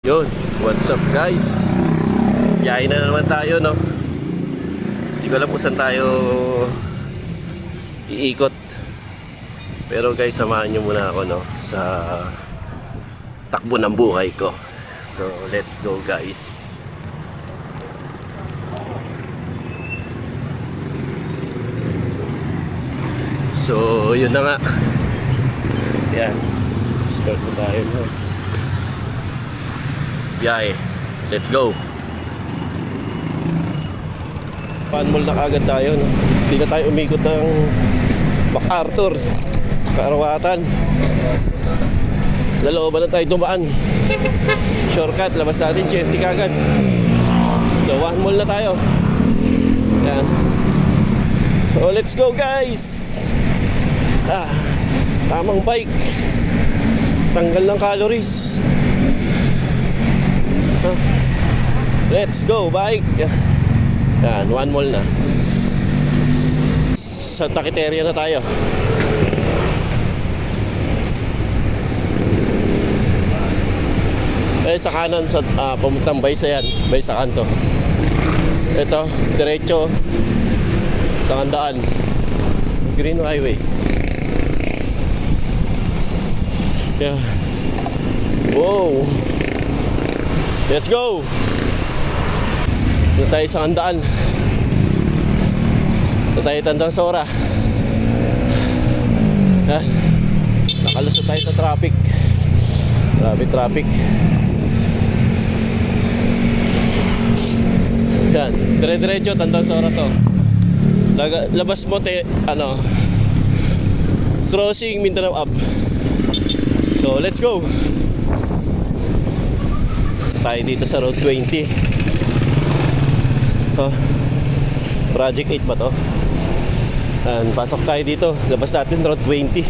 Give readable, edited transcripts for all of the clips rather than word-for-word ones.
Yun, what's up guys? Biyahe na naman tayo, no? Hindi ko alam kung saan tayo iikot. Pero guys, samahan nyo muna ako, no? Sa takbo ng buhay ko. So, let's go guys. So, yun na nga. Yan. Start na tayo, no? Biyahe. Let's go. Panmol na kagad tayo, no? Hindi na tayo umikot ng MacArthur, Karawatan. Lalooban na tayo dumaan. Shortcut, labas natin Genti kagad. So, one mall na tayo. Yan. So, let's go guys. Tamang bike. Tanggal ng calories. Let's go bike. Yan, one mall na. Sa Takiteria na tayo. Sa kanan sa pamuntang Baysayan, Baysa Kanto. Ito, diretso sa Kandaan, Green Highway. Yeah. Wow. Let's go. Doon tayo sa Kandaan. Doon tayo Tandang Sora. Nakalusot tayo sa traffic. Traffic. Yan, dire-diretso Tandang Sora to. Labas mo crossing Mindanao Ave. So, let's go. Tayo dito sa Road 20. Project 8 pa to. Pasok tayo dito. Labas natin Road 20.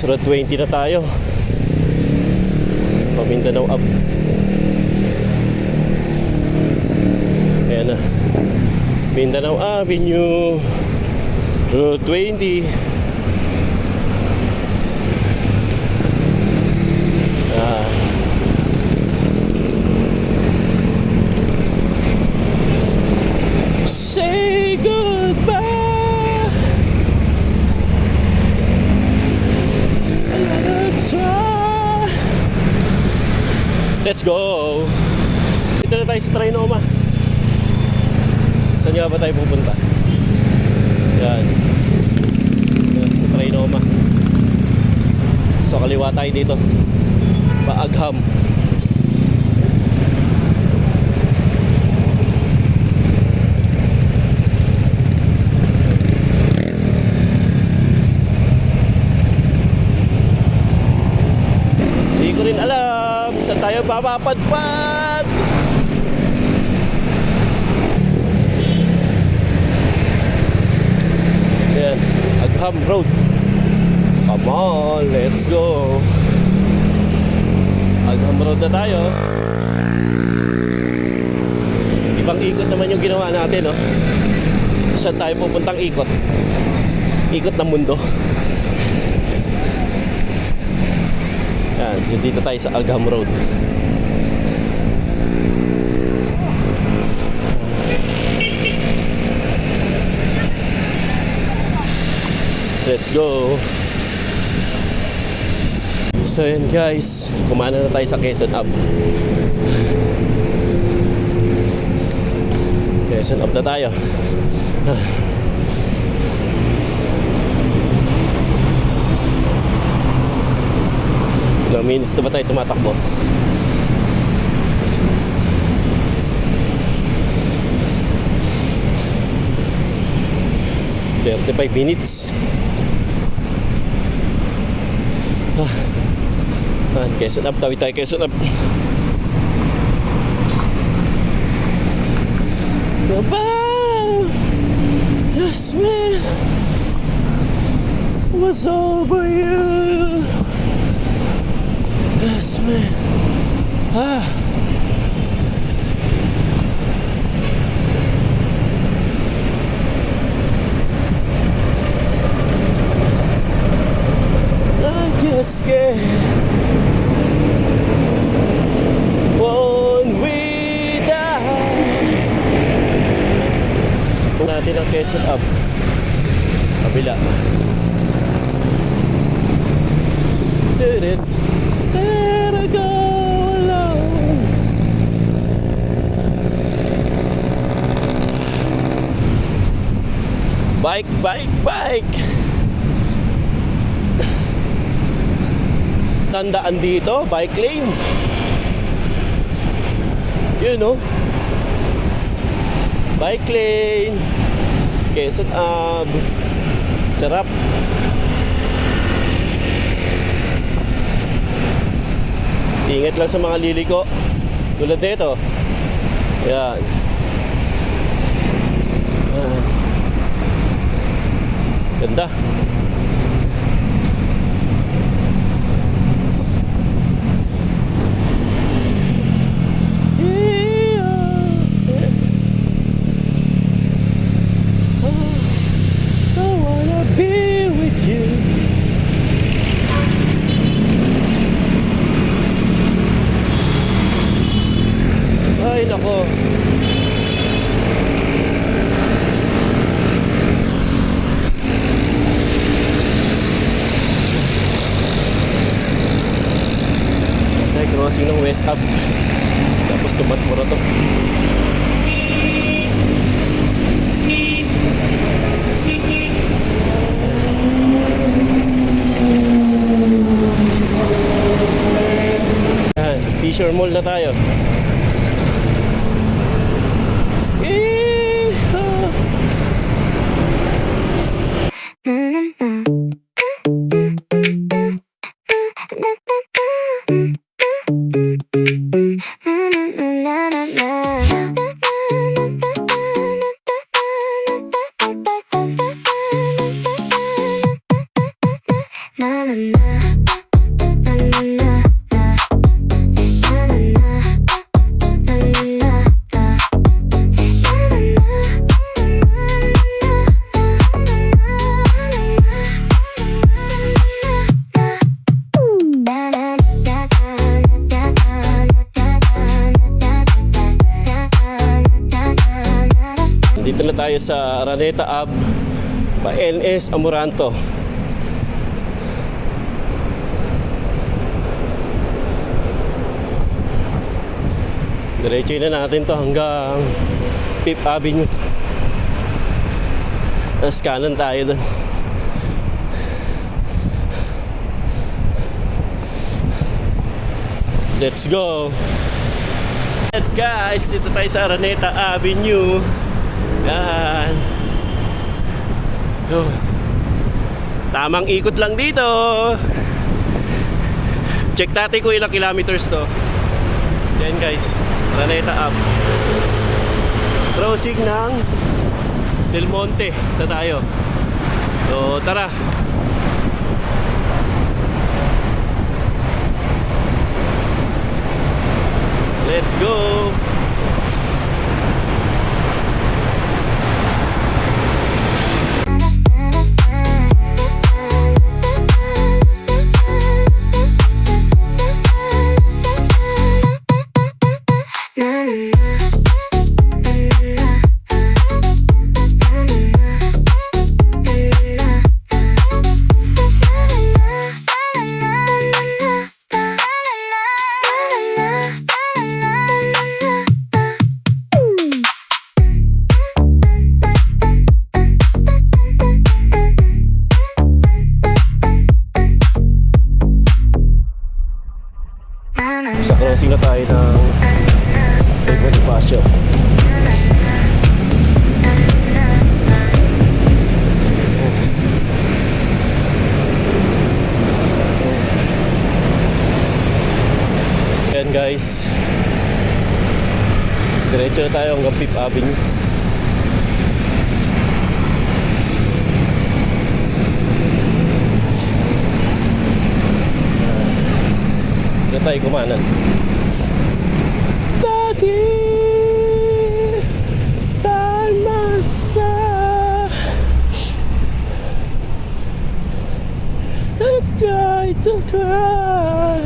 Road 20 na tayo. Mindanao Ave. Ayan na, Mindanao Avenue, Road 20. Say goodbye. Let's go. Dito na tayo sa Trinoma. Saan nga ba tayo pupunta? Yan. Sa Trinoma. So kaliwa tayo dito. Paagham. Hindi ko rin alam saan tayo papapadpad. Yan, Agham Road. Come on, let's go. Agham Road na tayo. Ibang ikot naman yung ginawa natin, no? Saan tayo pupuntang ikot? Ikot ng mundo. Yan, so dito tayo sa Agham Road. Let's go. So yan guys, kumana na tayo sa Quezon Ave. Quezon Ave na tayo. Ilang minutes na ba tayo tumatakbo? "35 minutes." Quezon Ave, tawid tayo Quezon Ave. Bye-bye. Yes man, what's over you? Yes, man. Ah. I just can't won't we die. Kung natin ang Quezon up kabila. Did it, there I go alone. Bike, bike, bike. Tandaan dito, bike lane. Yun know? Bike lane. Quezon Ave. Sarap. Ingat lang sa mga liliko. Tulad nito. Yan. Ganda. So wanna be with you. Ay, nako. Tayo crossing ng West Ave. Tapos tumas mo na to. Yan, Fisher Mall na tayo. Dito na tayo sa Araneta Ave, pa NS Amoranto. Diretso na natin to hanggang Fifth Avenue. Tapos kanan tayo doon. Let's go! And guys, dito tayo sa Araneta Avenue. Yan. Tamang ikot lang dito. Check natin kung ilang kilometers to. Yan guys, Araneta Ave. Crossing ng Del Monte na tayo. So tara. Let's go. Sa crossing na tayo ng Bonifacio. Ayan guys, diretso na tayo hanggang Fifth Avenue. tayo kumanan. Dati masa I try to try.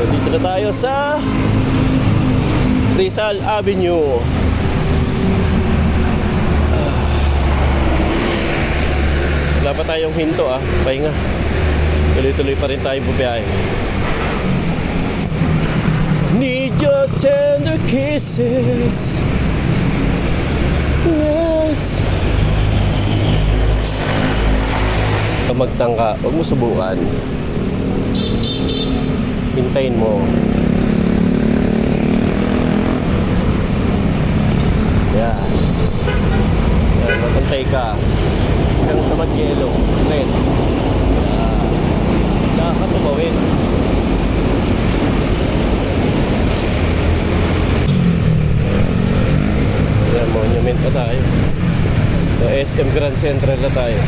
Dito na tayo sa Rizal Avenue. Wala pa tayong hinto pahinga. Tuloy-tuloy pa rin tayong bubiyahe. Need your tender kisses. Yes. Kung magtangka, huwag mo subukan. Hintayin mo. Yan. Yan, magantay ka. Hanggang sa mag-yelo. Red. Yan. Dapat tumawin. Yan, monument na tayo. So, SM Grand Central na tayo.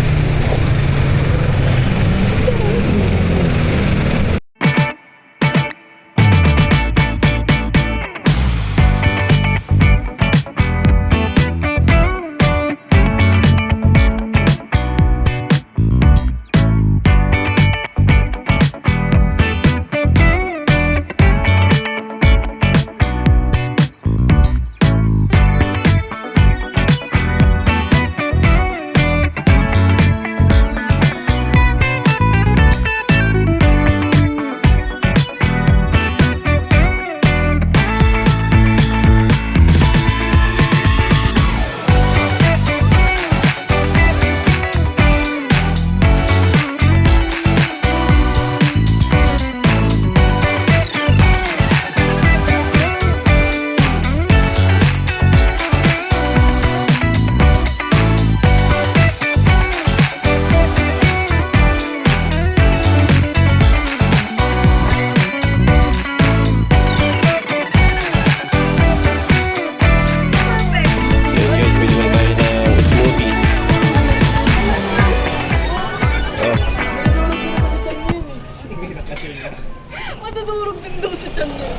Madudurog din daw sa tiyan niya.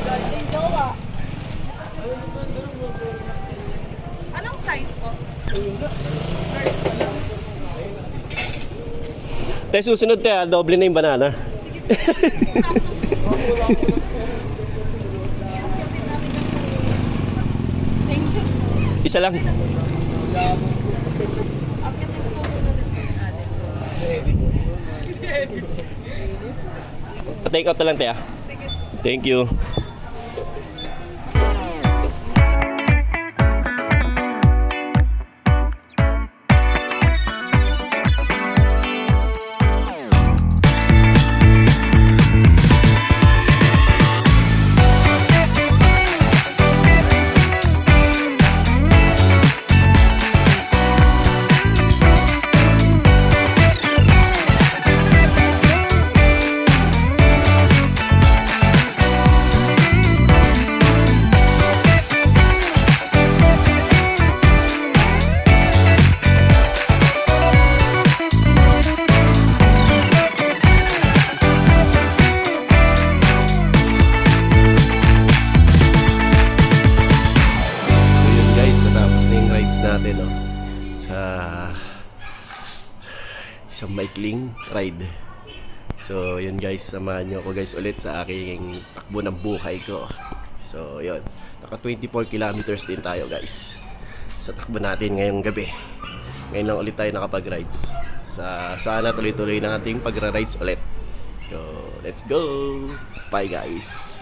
Dating gawa. Anong size po? Tayo susunod tayo, doble na yung banana. Thank you. Isa lang. Akit yung puno na natin. Take out na lang tayo. Sige. Thank you. Isang maikling ride. So yun guys, samahan nyo ako guys ulit sa aking takbo ng buhay ko. So yun, naka 24 kilometers din tayo guys sa takbo natin ngayong gabi. Ngayon lang ulit tayo nakapag-rides. Sana tuloy-tuloy na ating pagra-rides ulit. So let's go. Bye guys.